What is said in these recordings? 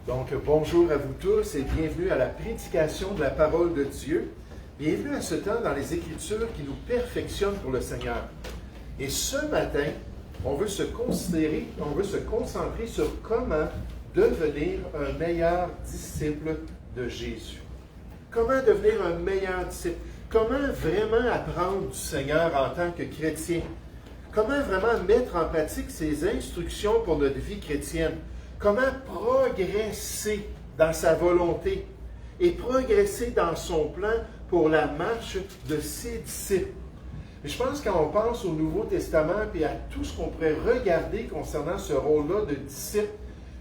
Donc, bonjour à vous tous et bienvenue à la prédication de la parole de Dieu. Bienvenue à ce temps dans les Écritures qui nous perfectionnent pour le Seigneur. Et ce matin, on veut se concentrer sur comment devenir un meilleur disciple de Jésus. Comment devenir un meilleur disciple? Comment vraiment apprendre du Seigneur en tant que chrétien? Comment vraiment mettre en pratique ses instructions pour notre vie chrétienne? Comment progresser dans sa volonté et progresser dans son plan pour la marche de ses disciples. Et je pense quand on pense au Nouveau Testament et à tout ce qu'on pourrait regarder concernant ce rôle-là de disciple,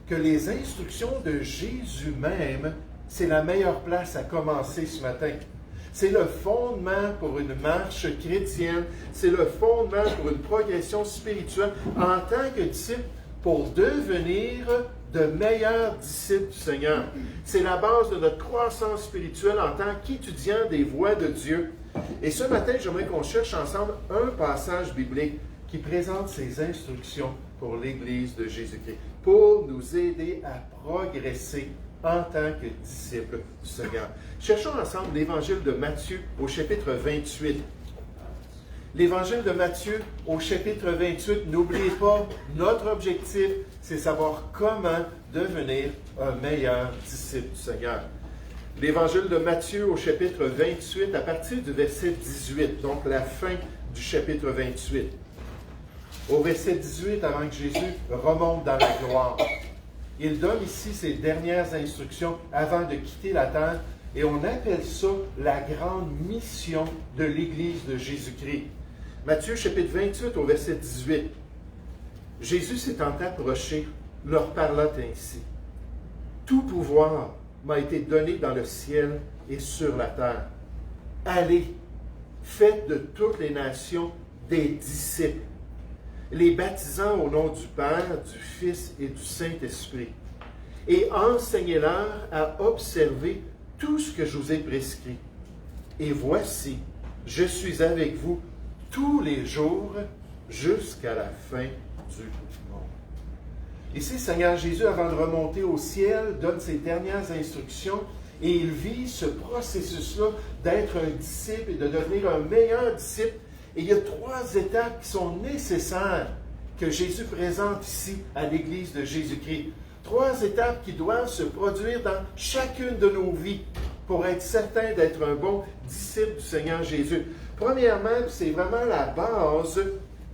que les instructions de Jésus même, c'est la meilleure place à commencer ce matin. C'est le fondement pour une marche chrétienne, c'est le fondement pour une progression spirituelle en tant que disciple, pour devenir de meilleurs disciples du Seigneur. C'est la base de notre croissance spirituelle en tant qu'étudiants des voies de Dieu. Et ce matin, j'aimerais qu'on cherche ensemble un passage biblique qui présente ces instructions pour l'Église de Jésus-Christ, pour nous aider à progresser en tant que disciples du Seigneur. Cherchons ensemble l'Évangile de Matthieu au chapitre 28. L'Évangile de Matthieu au chapitre 28, n'oubliez pas, notre objectif, c'est savoir comment devenir un meilleur disciple du Seigneur. L'Évangile de Matthieu au chapitre 28, à partir du verset 18, donc la fin du chapitre 28. Au verset 18, avant que Jésus remonte dans la gloire, il donne ici ses dernières instructions avant de quitter la terre, et on appelle ça la grande mission de l'Église de Jésus-Christ. Matthieu chapitre 28 au verset 18. Jésus s'étant approché, leur parla ainsi. Tout pouvoir m'a été donné dans le ciel et sur la terre. Allez, faites de toutes les nations des disciples, les baptisant au nom du Père, du Fils et du Saint-Esprit, et enseignez-leur à observer tout ce que je vous ai prescrit. Et voici, je suis avec vous tous les jours jusqu'à la fin du monde. Ici, Seigneur Jésus, avant de remonter au ciel, donne ses dernières instructions et il vit ce processus-là d'être un disciple et de devenir un meilleur disciple. Et il y a 3 étapes qui sont nécessaires que Jésus présente ici à l'Église de Jésus-Christ. 3 étapes qui doivent se produire dans chacune de nos vies pour être certain d'être un bon disciple du Seigneur Jésus. Premièrement, c'est vraiment la base,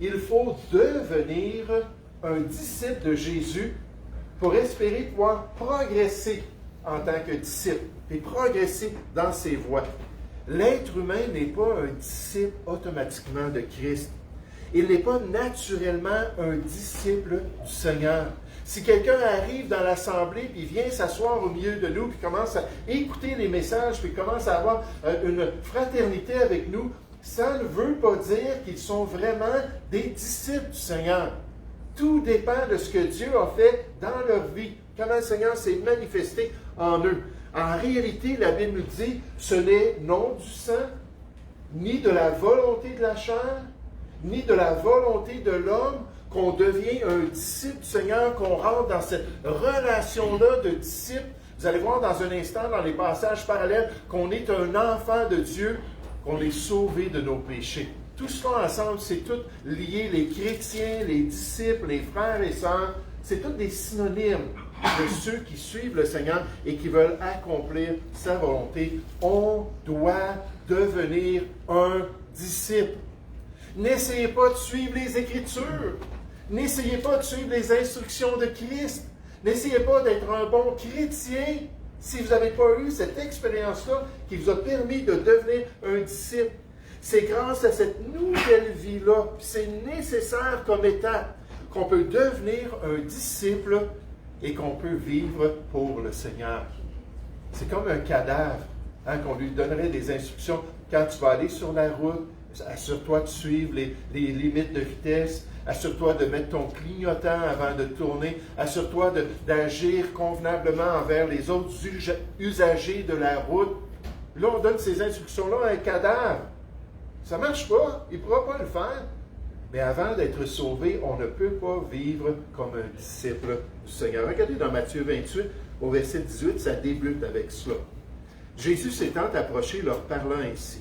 il faut devenir un disciple de Jésus pour espérer pouvoir progresser en tant que disciple et progresser dans ses voies. L'être humain n'est pas un disciple automatiquement de Christ. Il n'est pas naturellement un disciple du Seigneur. Si quelqu'un arrive dans l'assemblée, puis vient s'asseoir au milieu de nous, puis commence à écouter les messages, puis commence à avoir une fraternité avec nous, ça ne veut pas dire qu'ils sont vraiment des disciples du Seigneur. Tout dépend de ce que Dieu a fait dans leur vie, comment le Seigneur s'est manifesté en eux. En réalité, la Bible nous dit, ce n'est non du sang, ni de la volonté de la chair, ni de la volonté de l'homme, qu'on devient un disciple du Seigneur, qu'on rentre dans cette relation-là de disciple. Vous allez voir dans un instant, dans les passages parallèles, qu'on est un enfant de Dieu, qu'on est sauvé de nos péchés. Tout cela ensemble, c'est tout lié. Les chrétiens, les disciples, les frères et sœurs, c'est tous des synonymes de ceux qui suivent le Seigneur et qui veulent accomplir sa volonté. On doit devenir un disciple. N'essayez pas de suivre les Écritures. N'essayez pas de suivre les instructions de Christ. N'essayez pas d'être un bon chrétien si vous n'avez pas eu cette expérience-là qui vous a permis de devenir un disciple. C'est grâce à cette nouvelle vie-là, c'est nécessaire comme étape, qu'on peut devenir un disciple et qu'on peut vivre pour le Seigneur. C'est comme un cadavre, qu'on lui donnerait des instructions. Quand tu vas aller sur la route, assure-toi de suivre les limites de vitesse. Assure-toi de mettre ton clignotant avant de tourner. Assure-toi d'agir convenablement envers les autres usagers de la route. Là, on donne ces instructions-là à un cadavre. Ça ne marche pas. Il ne pourra pas le faire. Mais avant d'être sauvé, on ne peut pas vivre comme un disciple du Seigneur. Regardez dans Matthieu 28, au verset 18, ça débute avec cela. Jésus s'étant approché, leur parlant ainsi.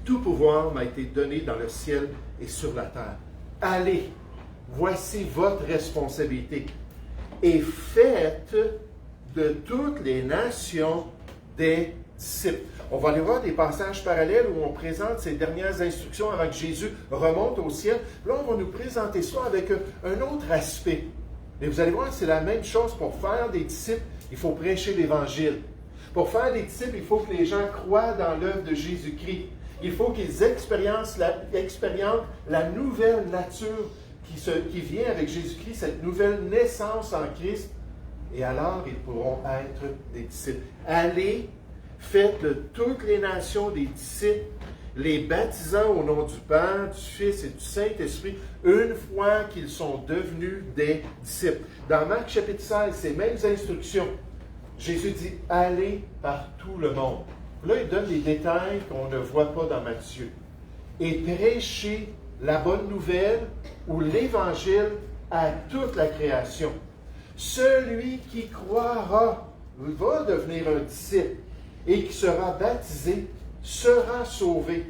Tout pouvoir m'a été donné dans le ciel et sur la terre. Allez, voici votre responsabilité. Et faites de toutes les nations des disciples. On va aller voir des passages parallèles où on présente ces dernières instructions avant que Jésus remonte au ciel. Là, on va nous présenter ça avec un autre aspect. Mais vous allez voir, c'est la même chose. Pour faire des disciples, il faut prêcher l'Évangile. Pour faire des disciples, il faut que les gens croient dans l'œuvre de Jésus-Christ. Il faut qu'ils expérimentent la nouvelle nature qui vient avec Jésus-Christ, cette nouvelle naissance en Christ. Et alors, ils pourront être des disciples. Allez, faites de toutes les nations des disciples, les baptisant au nom du Père, du Fils et du Saint-Esprit, une fois qu'ils sont devenus des disciples. Dans Marc chapitre 16, ces mêmes instructions, Jésus dit « Allez par tout le monde ». Là, il donne des détails qu'on ne voit pas dans Matthieu. Et prêchez la bonne nouvelle ou l'Évangile à toute la création. Celui qui croira va devenir un disciple et qui sera baptisé sera sauvé.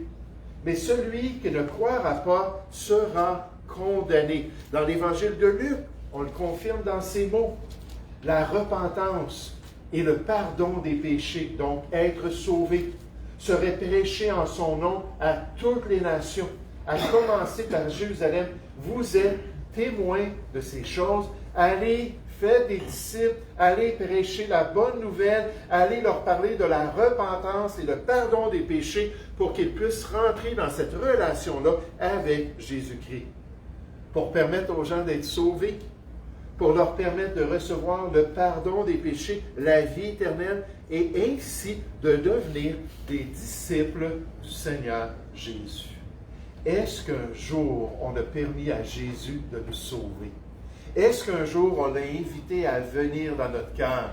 Mais celui qui ne croira pas sera condamné. Dans l'Évangile de Luc, on le confirme dans ces mots. La repentance et le pardon des péchés, donc être sauvé, serait prêché en son nom à toutes les nations, à commencer par Jérusalem. Vous êtes témoins de ces choses. Allez, faites des disciples, allez prêcher la bonne nouvelle, allez leur parler de la repentance et le pardon des péchés pour qu'ils puissent rentrer dans cette relation-là avec Jésus-Christ. Pour permettre aux gens d'être sauvés, pour leur permettre de recevoir le pardon des péchés, la vie éternelle, et ainsi de devenir des disciples du Seigneur Jésus. Est-ce qu'un jour on a permis à Jésus de nous sauver? Est-ce qu'un jour on l'a invité à venir dans notre cœur?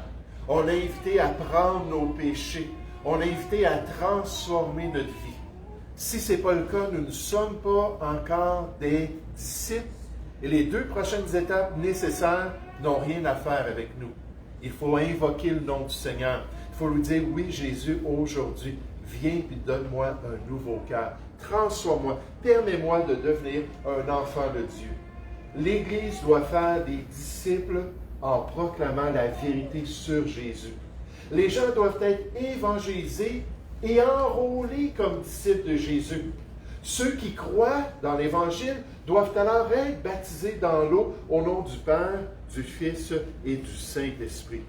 On l'a invité à prendre nos péchés? On l'a invité à transformer notre vie? Si ce n'est pas le cas, nous ne sommes pas encore des disciples. Et les 2 prochaines étapes nécessaires n'ont rien à faire avec nous. Il faut invoquer le nom du Seigneur. Il faut lui dire, oui Jésus, aujourd'hui, viens et donne-moi un nouveau cœur. Transforme-moi. Permets-moi de devenir un enfant de Dieu. L'Église doit faire des disciples en proclamant la vérité sur Jésus. Les gens doivent être évangélisés et enrôlés comme disciples de Jésus. Ceux qui croient dans l'Évangile doivent alors être baptisés dans l'eau au nom du Père, du Fils et du Saint-Esprit.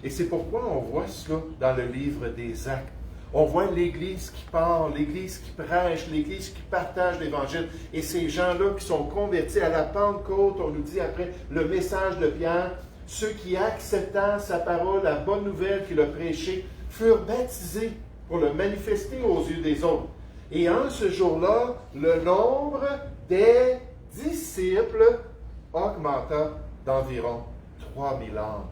Et c'est pourquoi on voit cela dans le livre des Actes. On voit l'Église qui parle, l'Église qui prêche, l'Église qui partage l'Évangile. Et ces gens-là qui sont convertis à la Pentecôte, on nous dit après le message de Pierre, ceux qui acceptant sa parole, la bonne nouvelle qu'il a prêchée, furent baptisés pour le manifester aux yeux des autres. Et en ce jour-là, le nombre des disciples augmenta d'environ 3000 âmes.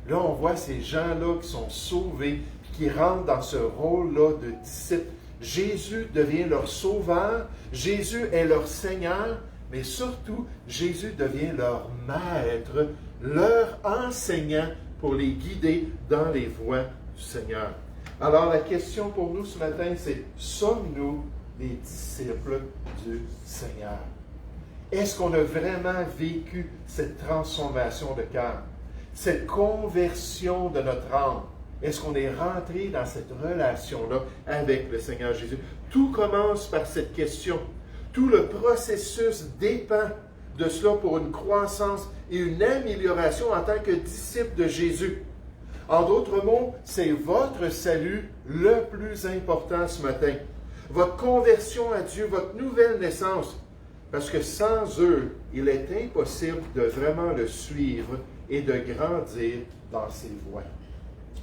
Là, on voit ces gens-là qui sont sauvés, qui rentrent dans ce rôle-là de disciples. Jésus devient leur sauveur, Jésus est leur Seigneur, mais surtout, Jésus devient leur maître, leur enseignant pour les guider dans les voies du Seigneur. Alors, la question pour nous ce matin, c'est, sommes-nous des disciples du Seigneur? Est-ce qu'on a vraiment vécu cette transformation de cœur, cette conversion de notre âme? Est-ce qu'on est rentré dans cette relation-là avec le Seigneur Jésus? Tout commence par cette question. Tout le processus dépend de cela pour une croissance et une amélioration en tant que disciple de Jésus. En d'autres mots, c'est votre salut le plus important ce matin. Votre conversion à Dieu, votre nouvelle naissance. Parce que sans eux, il est impossible de vraiment le suivre et de grandir dans ses voies.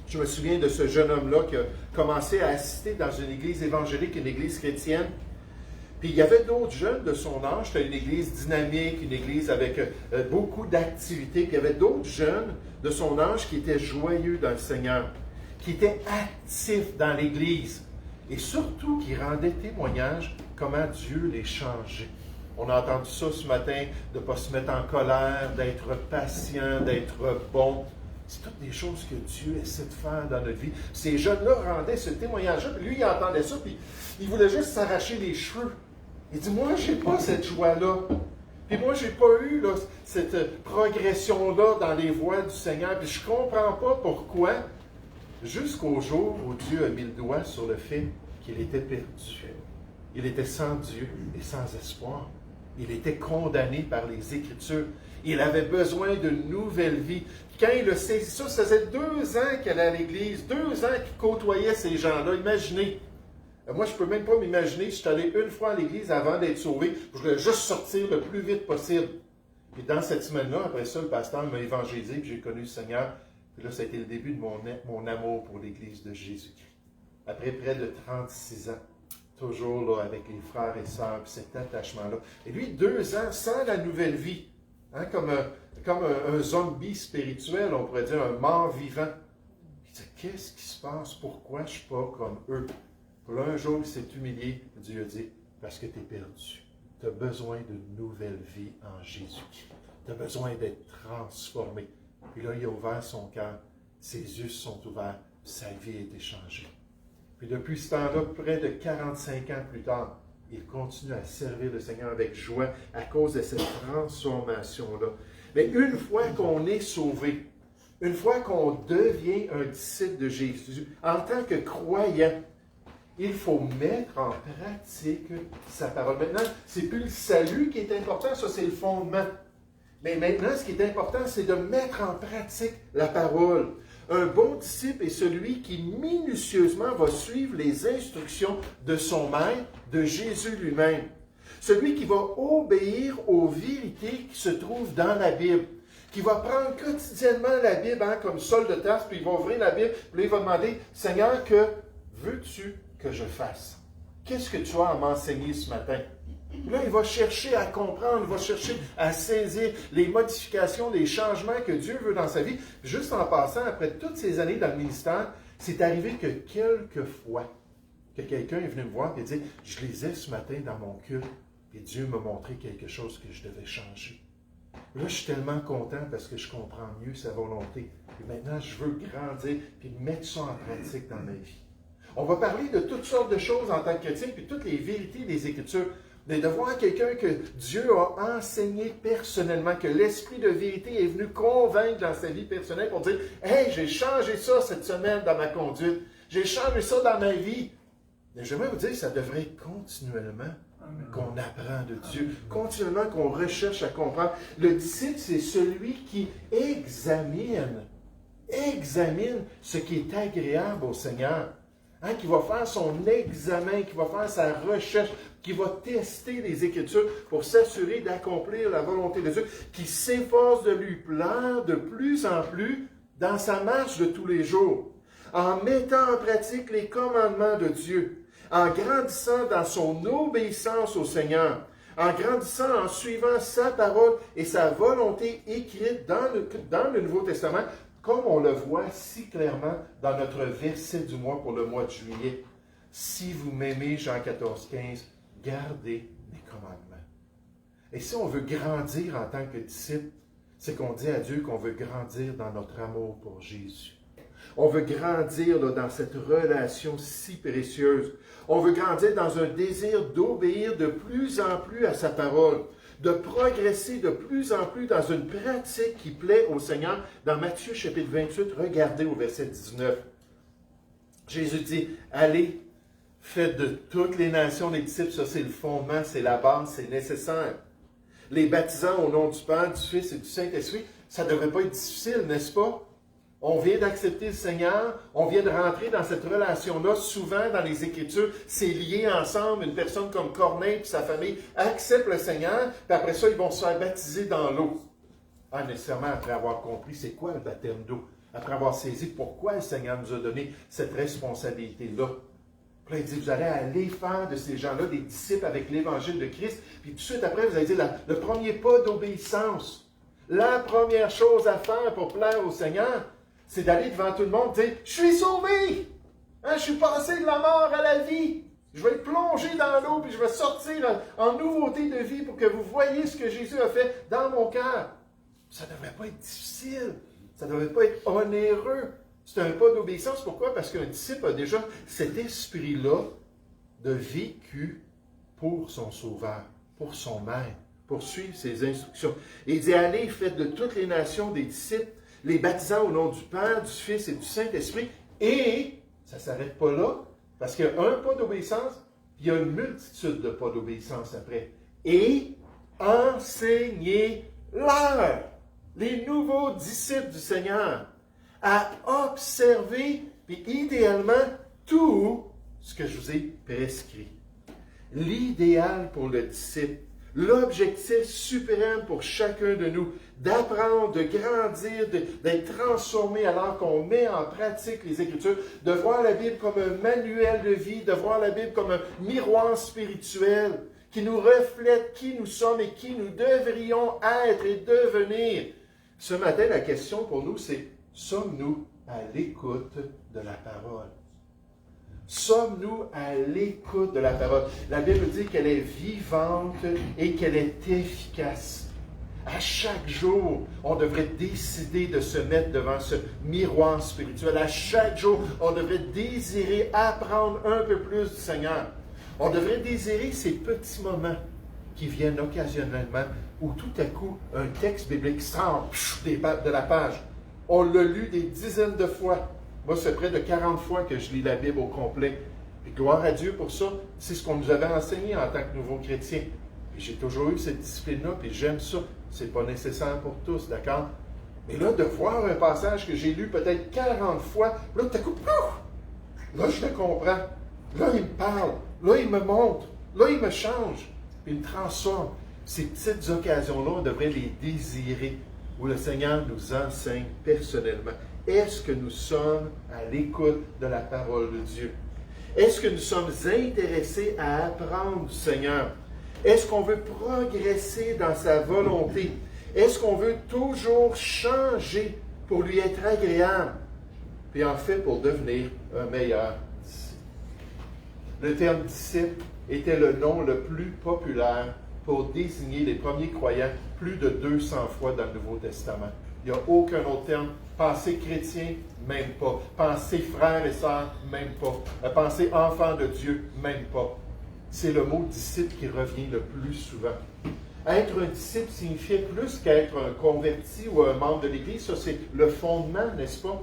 Je me souviens de ce jeune homme-là qui a commencé à assister dans une église évangélique, une église chrétienne. Puis il y avait d'autres jeunes de son âge, c'était une église dynamique, une église avec beaucoup d'activités. Puis il y avait d'autres jeunes de son âge qui étaient joyeux dans le Seigneur, qui étaient actifs dans l'église et surtout qui rendaient témoignage comment Dieu les changeait. On a entendu ça ce matin, de ne pas se mettre en colère, d'être patient, d'être bon. C'est toutes des choses que Dieu essaie de faire dans notre vie. Ces jeunes-là rendaient ce témoignage-là, puis lui, il entendait ça, puis il voulait juste s'arracher les cheveux. Il dit, moi, je n'ai pas cette joie-là. Puis moi, je n'ai pas eu là, cette progression-là dans les voies du Seigneur. Puis je ne comprends pas pourquoi, jusqu'au jour où Dieu a mis le doigt sur le fait qu'il était perdu. Il était sans Dieu et sans espoir. Il était condamné par les Écritures. Il avait besoin d'une nouvelle vie. Quand il a saisi ça, ça faisait 2 ans qu'elle allait à l'Église, 2 ans qu'il côtoyait ces gens-là. Imaginez. Moi, je ne peux même pas m'imaginer, je suis allé une fois à l'Église avant d'être sauvé. Je voulais juste sortir le plus vite possible. Et dans cette semaine-là, après ça, le pasteur m'a évangélisé, puis j'ai connu le Seigneur. Puis là, ça a été le début de mon amour pour l'Église de Jésus-Christ. Après près de 36 ans. Toujours là, avec les frères et sœurs, puis cet attachement-là. Et lui, 2 ans sans la nouvelle vie, hein, comme un zombie spirituel, on pourrait dire un mort vivant. Il dit, qu'est-ce qui se passe? Pourquoi je ne suis pas comme eux? Puis là, un jour, il s'est humilié. Dieu a dit, parce que tu es perdu. Tu as besoin d'une nouvelle vie en Jésus-Christ. Tu as besoin d'être transformé. Puis là, il a ouvert son cœur. Ses yeux se sont ouverts. Sa vie a été changée. Puis depuis ce temps-là, près de 45 ans plus tard, il continue à servir le Seigneur avec joie à cause de cette transformation-là. Mais une fois qu'on est sauvé, une fois qu'on devient un disciple de Jésus, en tant que croyant, il faut mettre en pratique sa parole. Maintenant, ce n'est plus le salut qui est important, ça c'est le fondement. Mais maintenant, ce qui est important, c'est de mettre en pratique la parole. Un bon disciple est celui qui minutieusement va suivre les instructions de son maître, de Jésus lui-même. Celui qui va obéir aux vérités qui se trouvent dans la Bible. Qui va prendre quotidiennement la Bible comme sol de tasse, puis il va ouvrir la Bible, puis il va demander, Seigneur, que veux-tu que je fasse? Qu'est-ce que tu as à m'enseigner ce matin? Là, il va chercher à comprendre, il va chercher à saisir les modifications, les changements que Dieu veut dans sa vie. Juste en passant, après toutes ces années dans le ministère, c'est arrivé que quelques fois, que quelqu'un est venu me voir et dit, je lisais ce matin dans mon culte, et Dieu m'a montré quelque chose que je devais changer. Là, je suis tellement content parce que je comprends mieux sa volonté. Et maintenant, je veux grandir et mettre ça en pratique dans ma vie. On va parler de toutes sortes de choses en tant que chrétien, puis toutes les vérités des Écritures. Mais de voir quelqu'un que Dieu a enseigné personnellement, que l'Esprit de vérité est venu convaincre dans sa vie personnelle pour dire « Hey, j'ai changé ça cette semaine dans ma conduite. J'ai changé ça dans ma vie. » Mais j'aimerais vous dire, ça devrait être continuellement qu'on apprend de Dieu, continuellement qu'on recherche à comprendre. Le disciple, c'est celui qui examine ce qui est agréable au Seigneur. Hein, qui va faire son examen, qui va faire sa recherche, qui va tester les Écritures pour s'assurer d'accomplir la volonté de Dieu, qui s'efforce de lui plaire de plus en plus dans sa marche de tous les jours, en mettant en pratique les commandements de Dieu, en grandissant dans son obéissance au Seigneur, en grandissant en suivant sa parole et sa volonté écrite dans le Nouveau Testament, comme on le voit si clairement dans notre verset du mois pour le mois de juillet. Si vous m'aimez, Jean 14, 15, gardez mes commandements. Et si on veut grandir en tant que disciple, c'est qu'on dit à Dieu qu'on veut grandir dans notre amour pour Jésus. On veut grandir dans cette relation si précieuse. On veut grandir dans un désir d'obéir de plus en plus à sa parole, de progresser de plus en plus dans une pratique qui plaît au Seigneur. Dans Matthieu chapitre 28, regardez au verset 19. Jésus dit, allez, faites de toutes les nations des disciples, ça c'est le fondement, c'est la base, c'est nécessaire. Les baptisants au nom du Père, du Fils et du Saint-Esprit, ça ne devrait pas être difficile, n'est-ce pas? On vient d'accepter le Seigneur, on vient de rentrer dans cette relation-là. Souvent, dans les Écritures, c'est lié ensemble. Une personne comme Corneille et sa famille acceptent le Seigneur, puis après ça, ils vont se faire baptiser dans l'eau. Ah, nécessairement, après avoir compris c'est quoi le baptême d'eau, après avoir saisi pourquoi le Seigneur nous a donné cette responsabilité-là. Puis là, il dit, vous allez aller faire de ces gens-là des disciples avec l'Évangile de Christ, puis tout de suite après, vous allez dire le premier pas d'obéissance. La première chose à faire pour plaire au Seigneur, c'est d'aller devant tout le monde et dire « Je suis sauvé! Hein, je suis passé de la mort à la vie! Je vais être plongé dans l'eau, puis je vais sortir en nouveauté de vie pour que vous voyez ce que Jésus a fait dans mon cœur. Ça ne devrait pas être difficile. Ça ne devrait pas être onéreux. C'est un pas d'obéissance. Pourquoi? Parce qu'un disciple a déjà cet esprit-là de vécu pour son sauveur, pour son maître, pour suivre ses instructions. Et il dit, allez, faites de toutes les nations des disciples, les baptisant au nom du Père, du Fils et du Saint-Esprit. Et, ça ne s'arrête pas là, parce qu'il y a un pas d'obéissance, puis il y a une multitude de pas d'obéissance après. Et enseignez-leur, les nouveaux disciples du Seigneur, à observer, puis idéalement, tout ce que je vous ai prescrit. L'idéal pour le disciple, l'objectif suprême pour chacun de nous, d'apprendre, de grandir, d'être transformé alors qu'on met en pratique les Écritures, de voir la Bible comme un manuel de vie, de voir la Bible comme un miroir spirituel qui nous reflète qui nous sommes et qui nous devrions être et devenir. Ce matin, la question pour nous, c'est: sommes-nous à l'écoute de la parole? Sommes-nous à l'écoute de la parole? La Bible dit qu'elle est vivante et qu'elle est efficace. À chaque jour, on devrait décider de se mettre devant ce miroir spirituel. À chaque jour, on devrait désirer apprendre un peu plus du Seigneur. On devrait désirer ces petits moments qui viennent occasionnellement où tout à coup, un texte biblique sort de la page. On l'a lu des dizaines de fois. Moi, c'est près de 40 fois que je lis la Bible au complet. Et gloire à Dieu pour ça. C'est ce qu'on nous avait enseigné en tant que nouveaux chrétiens. Et j'ai toujours eu cette discipline-là, puis j'aime ça. C'est pas nécessaire pour tous, d'accord? Mais là, de voir un passage que j'ai lu peut-être 40 fois, là, tout à coup, là, je le comprends. Là, il me parle. Là, il me montre. Là, il me change. Puis il me transforme. Ces petites occasions-là, on devrait les désirer, où le Seigneur nous enseigne personnellement. Est-ce que nous sommes à l'écoute de la parole de Dieu? Est-ce que nous sommes intéressés à apprendre du Seigneur? Est-ce qu'on veut progresser dans sa volonté? Est-ce qu'on veut toujours changer pour lui être agréable? Puis en fait, pour devenir un meilleur disciple. Le terme disciple était le nom le plus populaire pour désigner les premiers croyants plus de 200 fois dans le Nouveau Testament. Il n'y a aucun autre terme. Pensez chrétien, même pas. Pensez frères et sœurs, même pas. Pensez enfant de Dieu, même pas. C'est le mot disciple qui revient le plus souvent. Être un disciple signifiait plus qu'être un converti ou un membre de l'Église. Ça, c'est le fondement, n'est-ce pas?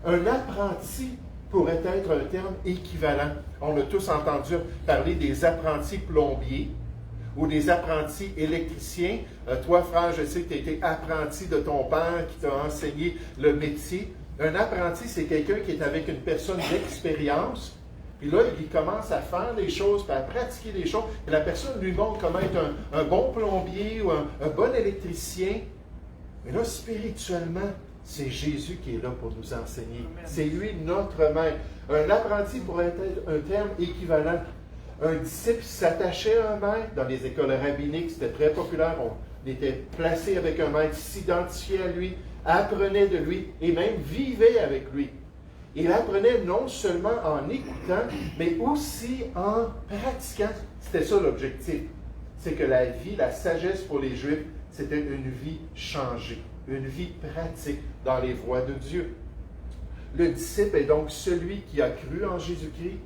Un apprenti pourrait être un terme équivalent. On a tous entendu parler des apprentis plombiers ou des apprentis électriciens. Toi, frère, je sais que tu as été apprenti de ton père qui t'a enseigné le métier. Un apprenti, c'est quelqu'un qui est avec une personne d'expérience. Puis là, il commence à faire les choses, puis à pratiquer les choses. Et la personne lui montre comment être un bon plombier ou un bon électricien. Mais là, spirituellement, c'est Jésus qui est là pour nous enseigner. C'est lui notre maître. Un apprenti pourrait être un terme équivalent. Un disciple s'attachait à un maître. Dans les écoles rabbiniques, c'était très populaire. On était placé avec un maître, s'identifiait à lui, apprenait de lui et même vivait avec lui. Il apprenait non seulement en écoutant, mais aussi en pratiquant. C'était ça l'objectif. C'est que la vie, la sagesse pour les Juifs, c'était une vie changée, une vie pratique dans les voies de Dieu. Le disciple est donc celui qui a cru en Jésus-Christ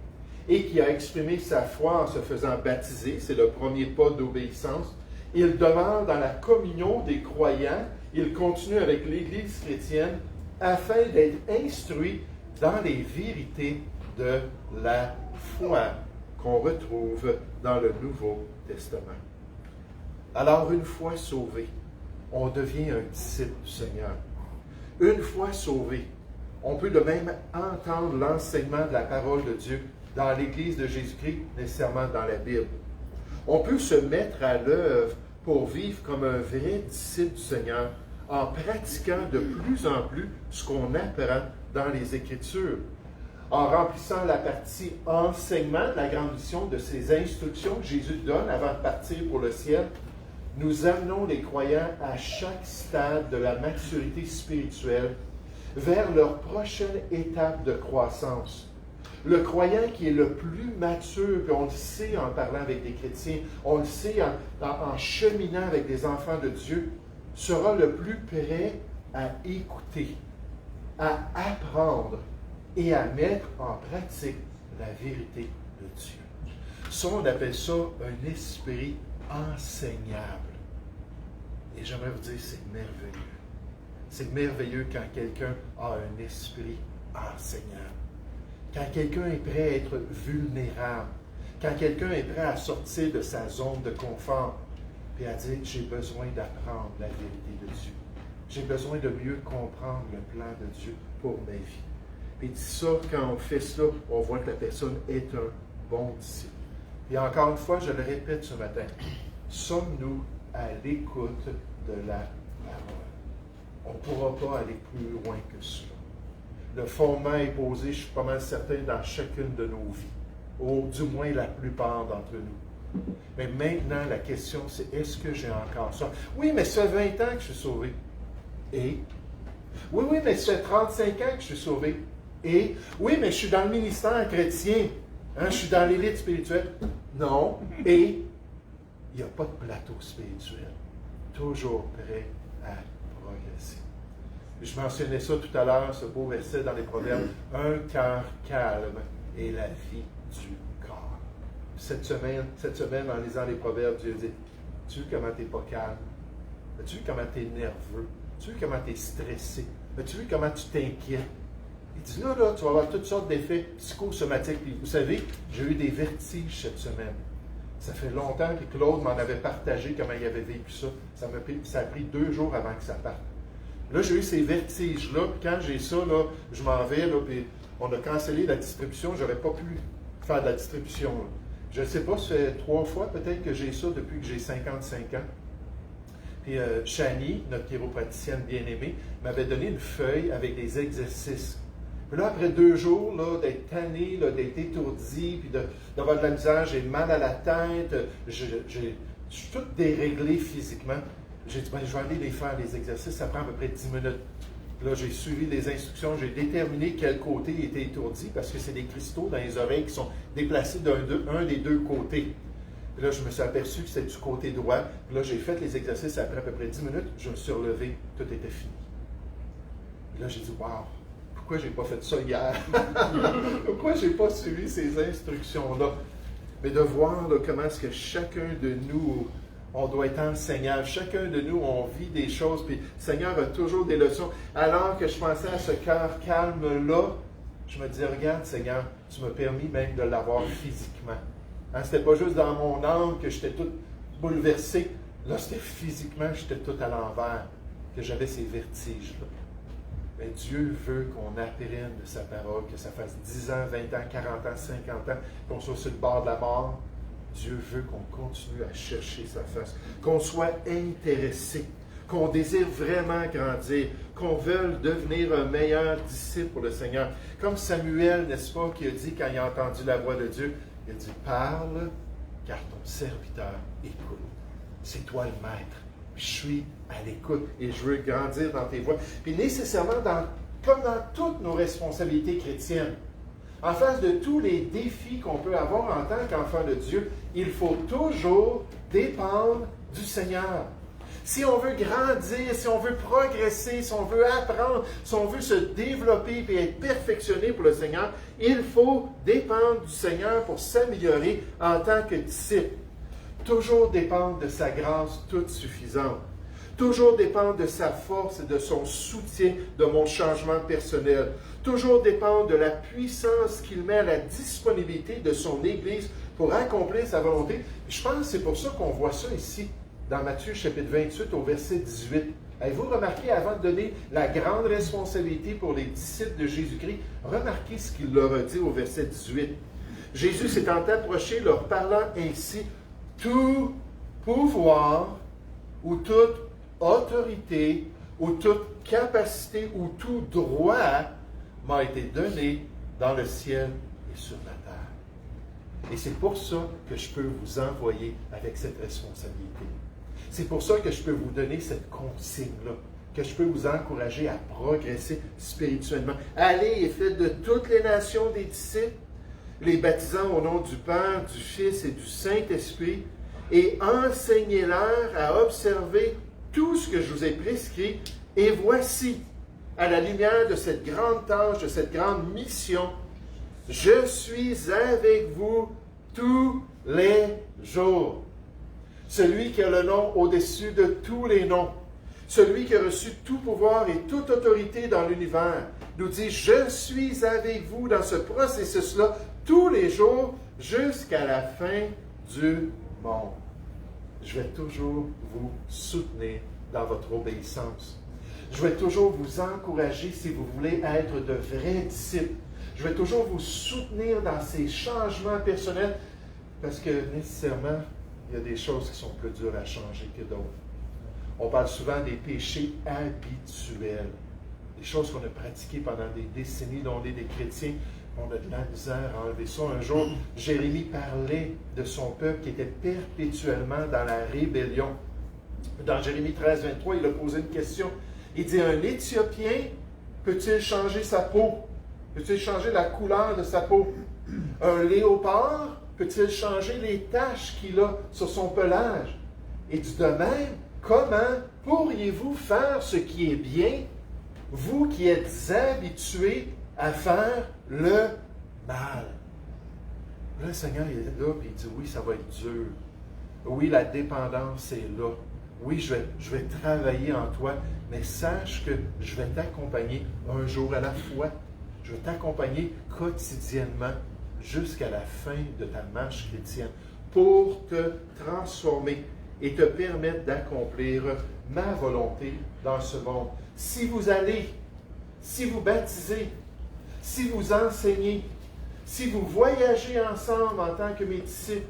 et qui a exprimé sa foi en se faisant baptiser. C'est le premier pas d'obéissance. Il demeure dans la communion des croyants. Il continue avec l'Église chrétienne afin d'être instruit dans les vérités de la foi qu'on retrouve dans le Nouveau Testament. Alors, une fois sauvé, on devient un disciple du Seigneur. Une fois sauvé, on peut de même entendre l'enseignement de la parole de Dieu dans l'Église de Jésus-Christ, nécessairement dans la Bible. On peut se mettre à l'œuvre pour vivre comme un vrai disciple du Seigneur en pratiquant de plus en plus ce qu'on apprend dans les Écritures, en remplissant la partie enseignement de la grande mission de ces instructions que Jésus donne avant de partir pour le ciel. Nous amenons les croyants à chaque stade de la maturité spirituelle vers leur prochaine étape de croissance. Le croyant qui est le plus mature, puis on le sait en parlant avec des chrétiens, on le sait en cheminant avec des enfants de Dieu, sera le plus prêt à écouter, à apprendre et à mettre en pratique la vérité de Dieu. Ça, on appelle ça un esprit enseignable. Et j'aimerais vous dire, c'est merveilleux. C'est merveilleux quand quelqu'un a un esprit enseignable. Quand quelqu'un est prêt à être vulnérable. Quand quelqu'un est prêt à sortir de sa zone de confort et à dire, j'ai besoin d'apprendre la vérité de Dieu. J'ai besoin de mieux comprendre le plan de Dieu pour ma vie. Puis ça, quand on fait cela, on voit que la personne est un bon disciple. Et encore une fois, je le répète ce matin, sommes-nous à l'écoute de la parole? On ne pourra pas aller plus loin que cela. Le fondement est posé, je suis pas mal certain, dans chacune de nos vies, ou du moins la plupart d'entre nous. Mais maintenant, la question, c'est est-ce que j'ai encore ça? Oui, mais ça fait 20 ans que je suis sauvé. Et? Oui, mais ça fait 35 ans que je suis sauvé. Et? Oui, mais je suis dans le ministère chrétien. Hein, je suis dans l'élite spirituelle. Non. Et? Il n'y a pas de plateau spirituel. Toujours prêt à progresser. Je mentionnais ça tout à l'heure, ce beau verset dans les Proverbes. Un cœur calme est la vie du corps. Cette semaine, en lisant les Proverbes, Dieu dit, as-tu vu comment tu n'es pas calme? As-tu vu comment tu es nerveux? As-tu vu comment tu es stressé? As-tu vu comment tu t'inquiètes? Il dit, là, tu vas avoir toutes sortes d'effets psychosomatiques. Puis, vous savez, j'ai eu des vertiges cette semaine. Ça fait longtemps que Claude m'en avait partagé comment il avait vécu ça. Ça a pris 2 jours avant que ça parte. Là, j'ai eu ces vertiges-là. Puis quand j'ai ça, là, je m'en vais, là, puis on a cancellé la distribution. Je n'aurais pas pu faire de la distribution. Là. Je ne sais pas, ça fait 3 fois peut-être que j'ai ça depuis que j'ai 55 ans. Puis Chani, notre chiropraticienne bien-aimée, m'avait donné une feuille avec des exercices. Puis là, après 2 jours, là, d'être tanné, là, d'être étourdi, puis d'avoir de la misère, j'ai mal à la tête, je suis tout déréglé physiquement. J'ai dit, je vais aller les faire, les exercices, ça prend à peu près 10 minutes. Puis là, j'ai suivi les instructions, j'ai déterminé quel côté était étourdi, parce que c'est des cristaux dans les oreilles qui sont déplacés d'un des 2 côtés. Puis là, je me suis aperçu que c'était du côté droit. Puis là, j'ai fait les exercices après à peu près 10 minutes, je me suis relevé, tout était fini. Puis là, j'ai dit, wow! Pourquoi je n'ai pas fait ça hier? Pourquoi je n'ai pas suivi ces instructions-là? Mais de voir là, comment est-ce que chacun de nous, on doit être enseignable. Chacun de nous, on vit des choses, puis le Seigneur a toujours des leçons. Alors que je pensais à ce cœur calme-là, je me disais, regarde Seigneur, tu m'as permis même de l'avoir physiquement. Hein, c'était pas juste dans mon âme que j'étais tout bouleversé. Là, c'était physiquement, j'étais tout à l'envers, que j'avais ces vertiges-là. Mais Dieu veut qu'on apprenne de sa parole, que ça fasse 10 ans, 20 ans, 40 ans, 50 ans, qu'on soit sur le bord de la mort. Dieu veut qu'on continue à chercher sa face, qu'on soit intéressé, qu'on désire vraiment grandir, qu'on veuille devenir un meilleur disciple pour le Seigneur. Comme Samuel, n'est-ce pas, qui a dit quand il a entendu la voix de Dieu, il a dit, parle, car ton serviteur écoute. C'est toi le maître. Je suis à l'écoute et je veux grandir dans tes voies. Puis nécessairement, comme dans toutes nos responsabilités chrétiennes, en face de tous les défis qu'on peut avoir en tant qu'enfant de Dieu, il faut toujours dépendre du Seigneur. Si on veut grandir, si on veut progresser, si on veut apprendre, si on veut se développer et être perfectionné pour le Seigneur, il faut dépendre du Seigneur pour s'améliorer en tant que disciple. Toujours dépendre de sa grâce toute suffisante. Toujours dépendre de sa force et de son soutien de mon changement personnel. Toujours dépendre de la puissance qu'il met à la disponibilité de son Église pour accomplir sa volonté. Je pense que c'est pour ça qu'on voit ça ici, dans Matthieu chapitre 28 au verset 18. Avez-vous remarqué, avant de donner la grande responsabilité pour les disciples de Jésus-Christ, remarquez ce qu'il leur a dit au verset 18. Jésus s'étant approché, leur parlant ainsi, « Tout pouvoir ou toute autorité ou toute capacité ou tout droit m'a été donné dans le ciel et sur la terre. » Et c'est pour ça que je peux vous envoyer avec cette responsabilité. C'est pour ça que je peux vous donner cette consigne-là, que je peux vous encourager à progresser spirituellement. Allez et faites de toutes les nations des disciples, les baptisant au nom du Père, du Fils et du Saint-Esprit, et enseignez-leur à observer tout ce que je vous ai prescrit. Et voici, à la lumière de cette grande tâche, de cette grande mission, je suis avec vous tous les jours. Celui qui a le nom au-dessus de tous les noms, celui qui a reçu tout pouvoir et toute autorité dans l'univers, nous dit, je suis avec vous dans ce processus-là tous les jours jusqu'à la fin du monde. Je vais toujours vous soutenir dans votre obéissance. Je vais toujours vous encourager si vous voulez être de vrais disciples. Je vais toujours vous soutenir dans ces changements personnels parce que nécessairement, il y a des choses qui sont plus dures à changer que d'autres. On parle souvent des péchés habituels, des choses qu'on a pratiquées pendant des décennies, dont on est des chrétiens. On a de la misère à enlever ça. Un jour, Jérémie parlait de son peuple qui était perpétuellement dans la rébellion. Dans Jérémie 13, 23, il a posé une question. Il dit, un Éthiopien peut-il changer sa peau? Peut-il changer la couleur de sa peau? Un léopard peut-il changer les taches qu'il a sur son pelage? Et du de même, comment pourriez-vous faire ce qui est bien, vous qui êtes habitués à faire le mal? Là, le Seigneur il est là et il dit, oui, ça va être dur. Oui, la dépendance est là. Oui, je vais travailler en toi, mais sache que je vais t'accompagner un jour à la fois. Je vais t'accompagner quotidiennement jusqu'à la fin de ta marche chrétienne pour te transformer et te permettre d'accomplir ma volonté dans ce monde. Si vous allez, si vous baptisez, si vous enseignez, si vous voyagez ensemble en tant que mes disciples,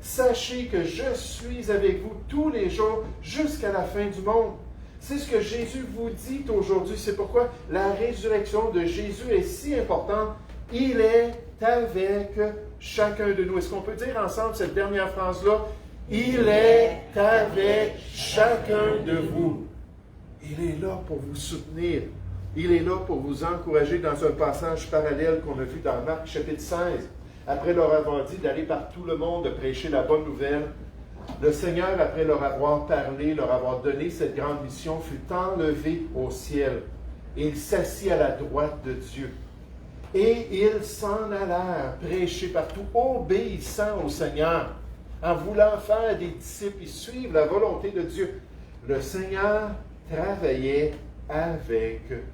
sachez que je suis avec vous tous les jours jusqu'à la fin du monde. C'est ce que Jésus vous dit aujourd'hui. C'est pourquoi la résurrection de Jésus est si importante. Il est avec chacun de nous. Est-ce qu'on peut dire ensemble cette dernière phrase-là? Il est avec chacun de vous. Il est là pour vous soutenir. Il est là pour vous encourager dans un passage parallèle qu'on a vu dans Marc chapitre 16. Après leur avoir dit d'aller par tout le monde, de prêcher la bonne nouvelle, le Seigneur, après leur avoir parlé, leur avoir donné cette grande mission, fut enlevé au ciel. Et il s'assit à la droite de Dieu. Et ils s'en allèrent prêcher partout, obéissant au Seigneur, en voulant faire des disciples et suivre la volonté de Dieu. Le Seigneur travaillait avec eux.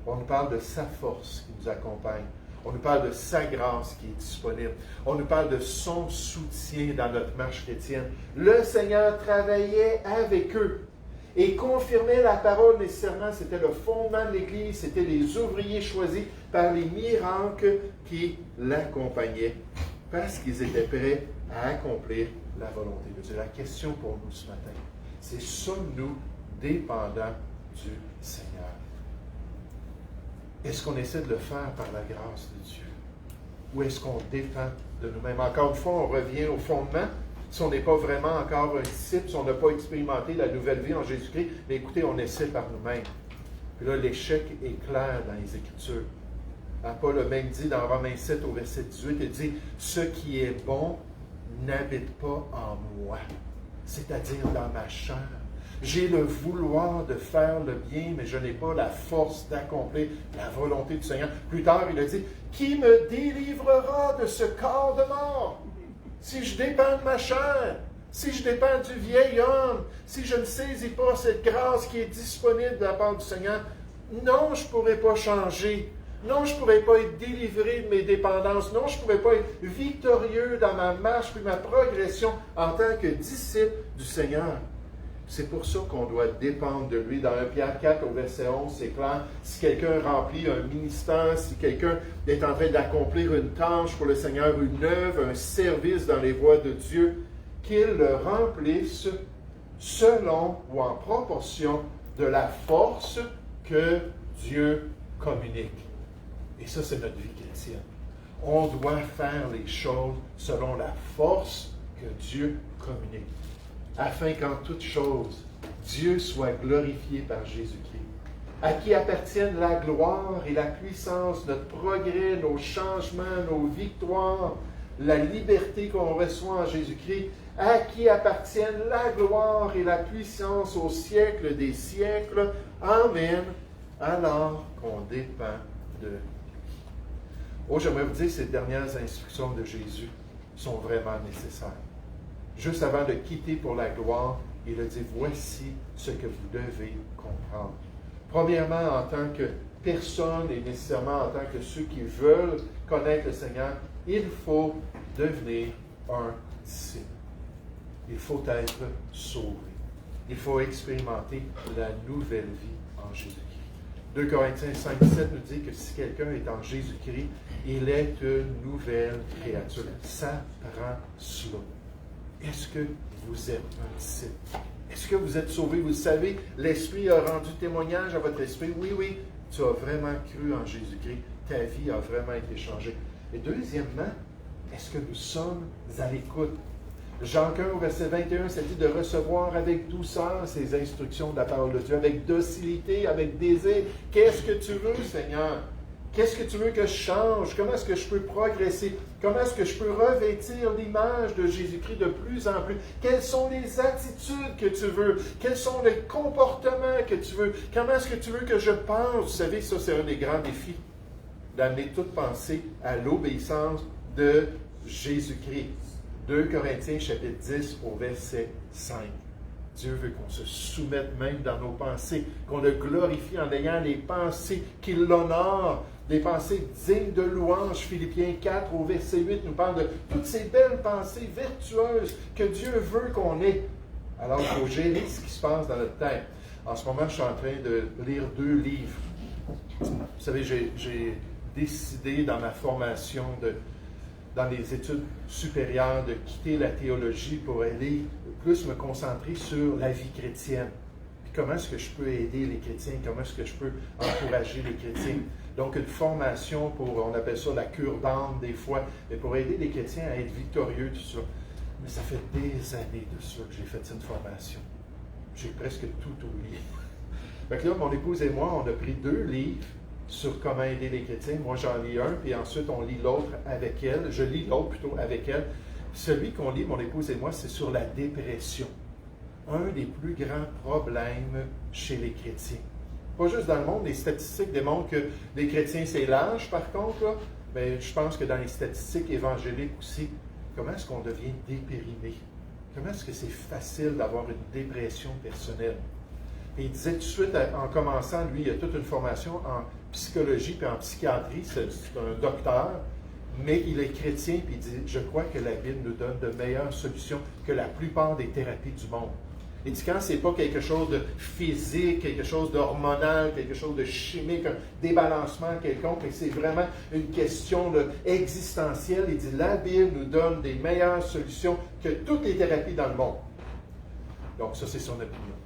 On nous parle de sa force qui nous accompagne. On nous parle de sa grâce qui est disponible. On nous parle de son soutien dans notre marche chrétienne. Le Seigneur travaillait avec eux et confirmait la parole nécessairement. C'était le fondement de l'Église. C'était les ouvriers choisis par les miracles qui l'accompagnaient parce qu'ils étaient prêts à accomplir la volonté de Dieu. La question pour nous ce matin, c'est sommes-nous dépendants du Seigneur? Est-ce qu'on essaie de le faire par la grâce de Dieu? Ou est-ce qu'on dépend de nous-mêmes? Encore une fois, on revient au fondement. Si on n'est pas vraiment encore un disciple, si on n'a pas expérimenté la nouvelle vie en Jésus-Christ, mais écoutez, on essaie par nous-mêmes. Puis là, l'échec est clair dans les Écritures. Paul a même dit dans Romains 7 au verset 18, il dit « Ce qui est bon n'habite pas en moi, c'est-à-dire dans ma chair. J'ai le vouloir de faire le bien, mais je n'ai pas la force d'accomplir la volonté du Seigneur. » Plus tard, il a dit, « Qui me délivrera de ce corps de mort? Si je dépends de ma chair, si je dépends du vieil homme, si je ne saisis pas cette grâce qui est disponible de la part du Seigneur, non, je ne pourrai pas changer. Non, je ne pourrai pas être délivré de mes dépendances. Non, je ne pourrai pas être victorieux dans ma marche puis ma progression en tant que disciple du Seigneur. C'est pour ça qu'on doit dépendre de lui. Dans 1 Pierre 4, au verset 11, c'est clair. Si quelqu'un remplit un ministère, si quelqu'un est en train d'accomplir une tâche pour le Seigneur, une œuvre, un service dans les voies de Dieu, qu'il le remplisse selon ou en proportion de la force que Dieu communique. Et ça, c'est notre vie chrétienne. On doit faire les choses selon la force que Dieu communique, afin qu'en toute chose, Dieu soit glorifié par Jésus-Christ. à qui appartiennent la gloire et la puissance, notre progrès, nos changements, nos victoires, la liberté qu'on reçoit en Jésus-Christ, à qui appartiennent la gloire et la puissance au siècle des siècles. Amen. Alors qu'on dépend de lui. Oh, j'aimerais vous dire, ces dernières instructions de Jésus sont vraiment nécessaires. Juste avant de quitter pour la gloire, il a dit, voici ce que vous devez comprendre. Premièrement, en tant que personne et nécessairement en tant que ceux qui veulent connaître le Seigneur, il faut devenir un disciple. Il faut être sauvé. Il faut expérimenter la nouvelle vie en Jésus-Christ. 2 Corinthiens 5,7 nous dit que si quelqu'un est en Jésus-Christ, il est une nouvelle créature. Ça prend cela. Est-ce que vous êtes un disciple? Est-ce que vous êtes sauvé? Vous le savez, l'Esprit a rendu témoignage à votre esprit. Oui, oui, tu as vraiment cru en Jésus-Christ. Ta vie a vraiment été changée. Et deuxièmement, est-ce que nous sommes à l'écoute? Jean 1, verset 21, ça dit de recevoir avec douceur ces instructions de la parole de Dieu, avec docilité, avec désir. Qu'est-ce que tu veux, Seigneur? Qu'est-ce que tu veux que je change? Comment est-ce que je peux progresser? Comment est-ce que je peux revêtir l'image de Jésus-Christ de plus en plus? Quelles sont les attitudes que tu veux? Quels sont les comportements que tu veux? Comment est-ce que tu veux que je pense? Vous savez, ça, c'est un des grands défis, d'amener toute pensée à l'obéissance de Jésus-Christ. 2 Corinthiens, chapitre 10, au verset 5. Dieu veut qu'on se soumette même dans nos pensées, qu'on le glorifie en ayant les pensées qui l'honorent, des pensées dignes de louange. Philippiens 4, au verset 8, nous parle de toutes ces belles pensées vertueuses que Dieu veut qu'on ait. Alors, il faut gérer ce qui se passe dans notre tête. En ce moment, je suis en train de lire 2 livres. Vous savez, j'ai décidé dans ma formation dans les études supérieures, de quitter la théologie pour aller plus me concentrer sur la vie chrétienne. Puis comment est-ce que je peux aider les chrétiens? Comment est-ce que je peux encourager les chrétiens? Donc, une formation pour, on appelle ça la cure d'âme des fois, mais pour aider les chrétiens à être victorieux, tout ça. Mais ça fait des années de ça que j'ai fait cette formation. J'ai presque tout oublié. Fait que là, mon épouse et moi, on a pris 2 livres sur comment aider les chrétiens. Moi, j'en lis un, puis ensuite, on lit l'autre avec elle. Je lis l'autre plutôt avec elle. Celui qu'on lit, mon épouse et moi, c'est sur la dépression. Un des plus grands problèmes chez les chrétiens. Pas juste dans le monde, les statistiques démontrent que les chrétiens, c'est l'âge, par contre, là, mais je pense que dans les statistiques évangéliques aussi, comment est-ce qu'on devient déprimé? Comment est-ce que c'est facile d'avoir une dépression personnelle? Et il disait tout de suite, en commençant, lui, il a toute une formation en psychologie et en psychiatrie, c'est un docteur, mais il est chrétien, puis il dit, je crois que la Bible nous donne de meilleures solutions que la plupart des thérapies du monde. Il dit, quand ce n'est pas quelque chose de physique, quelque chose d'hormonal, quelque chose de chimique, un débalancement quelconque, mais c'est vraiment une question existentielle, il dit, la Bible nous donne des meilleures solutions que toutes les thérapies dans le monde. Donc ça, c'est son opinion.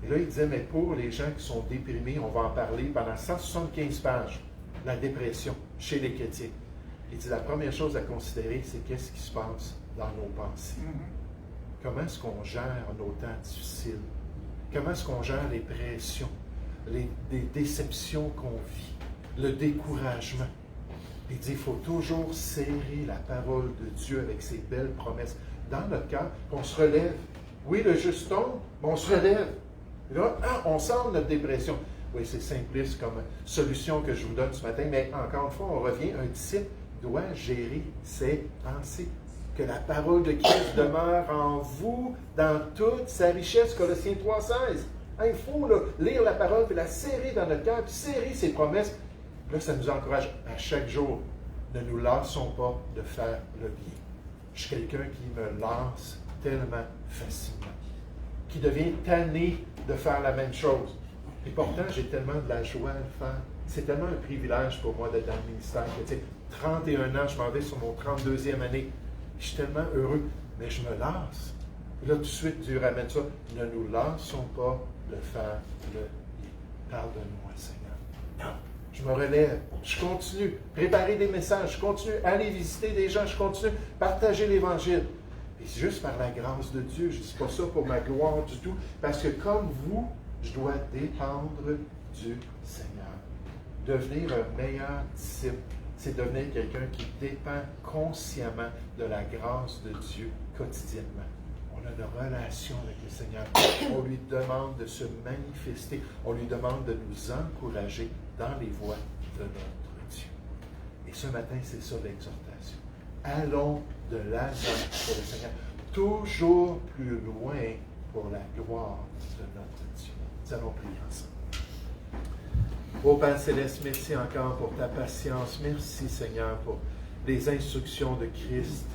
Et là, il disait, mais pour les gens qui sont déprimés, on va en parler pendant 175 pages, la dépression chez les chrétiens. Il dit, la première chose à considérer, c'est qu'est-ce qui se passe dans nos pensées. Comment est-ce qu'on gère nos temps difficiles? Comment est-ce qu'on gère les pressions, des déceptions qu'on vit, le découragement? Il dit, il faut toujours serrer la parole de Dieu avec ses belles promesses dans notre cœur, qu'on se relève. Oui, le juste tombe, mais on se relève. Et là, on sort de notre dépression. Oui, c'est simpliste comme solution que je vous donne ce matin, mais encore une fois, on revient, un disciple doit gérer ses pensées. Que la parole de Christ demeure en vous dans toute sa richesse. Colossiens 3,16. Il faut lire la parole et la serrer dans notre cœur, puis serrer ses promesses. Là, ça nous encourage à chaque jour. Ne nous lassons pas de faire le bien. Je suis quelqu'un qui me lasse tellement facilement, qui devient tanné de faire la même chose. Et pourtant, j'ai tellement de la joie à le faire. C'est tellement un privilège pour moi d'être dans le ministère. 31 ans, je m'en vais sur mon 32e année. Je suis tellement heureux, mais je me lasse. Et là, tout de suite, Dieu ramène ça. Ne nous lassons pas de faire le bien. Pardonne-moi, Seigneur. Non, je me relève. Je continue. Préparer des messages. Je continue. Aller visiter des gens. Je continue. Partager l'Évangile. Et c'est juste par la grâce de Dieu. Je ne dis pas ça pour ma gloire du tout. Parce que comme vous, je dois dépendre du Seigneur. Devenir un meilleur disciple, c'est devenir quelqu'un qui dépend consciemment de la grâce de Dieu quotidiennement. On a une relation avec le Seigneur. On lui demande de se manifester. On lui demande de nous encourager dans les voies de notre Dieu. Et ce matin, c'est ça l'exhortation. Allons de l'avant pour le Seigneur. Toujours plus loin pour la gloire de notre Dieu. Nous allons prier ensemble. Ô Père Céleste, merci encore pour ta patience. Merci Seigneur pour les instructions de Christ.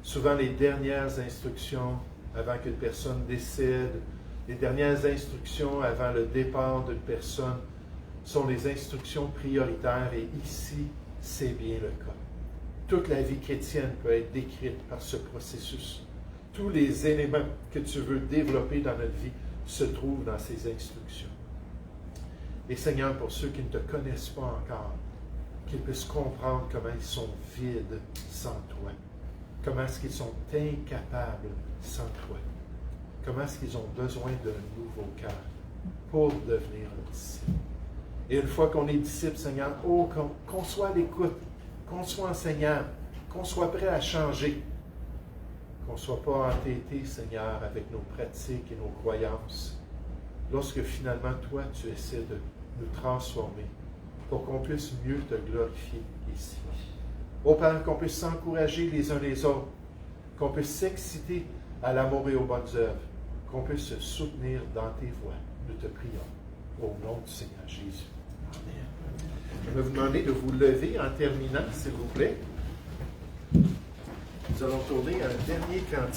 Souvent les dernières instructions avant qu'une personne décède, les dernières instructions avant le départ d'une personne sont les instructions prioritaires et ici, c'est bien le cas. Toute la vie chrétienne peut être décrite par ce processus. Tous les éléments que tu veux développer dans notre vie se trouvent dans ces instructions. Et Seigneur, pour ceux qui ne te connaissent pas encore, qu'ils puissent comprendre comment ils sont vides sans toi. Comment est-ce qu'ils sont incapables sans toi. Comment est-ce qu'ils ont besoin d'un nouveau cœur pour devenir un disciple. Et une fois qu'on est disciple, Seigneur, qu'on soit à l'écoute, qu'on soit enseignant, qu'on soit prêt à changer, qu'on ne soit pas entêté, Seigneur, avec nos pratiques et nos croyances, lorsque finalement, toi, tu essaies de nous transformer pour qu'on puisse mieux te glorifier ici. Ô Père, qu'on puisse s'encourager les uns les autres, qu'on puisse s'exciter à l'amour et aux bonnes œuvres, qu'on puisse se soutenir dans tes voies. Nous te prions au nom du Seigneur Jésus. Amen. Je vais vous demander de vous lever en terminant, s'il vous plaît. Nous allons tourner un dernier cantique.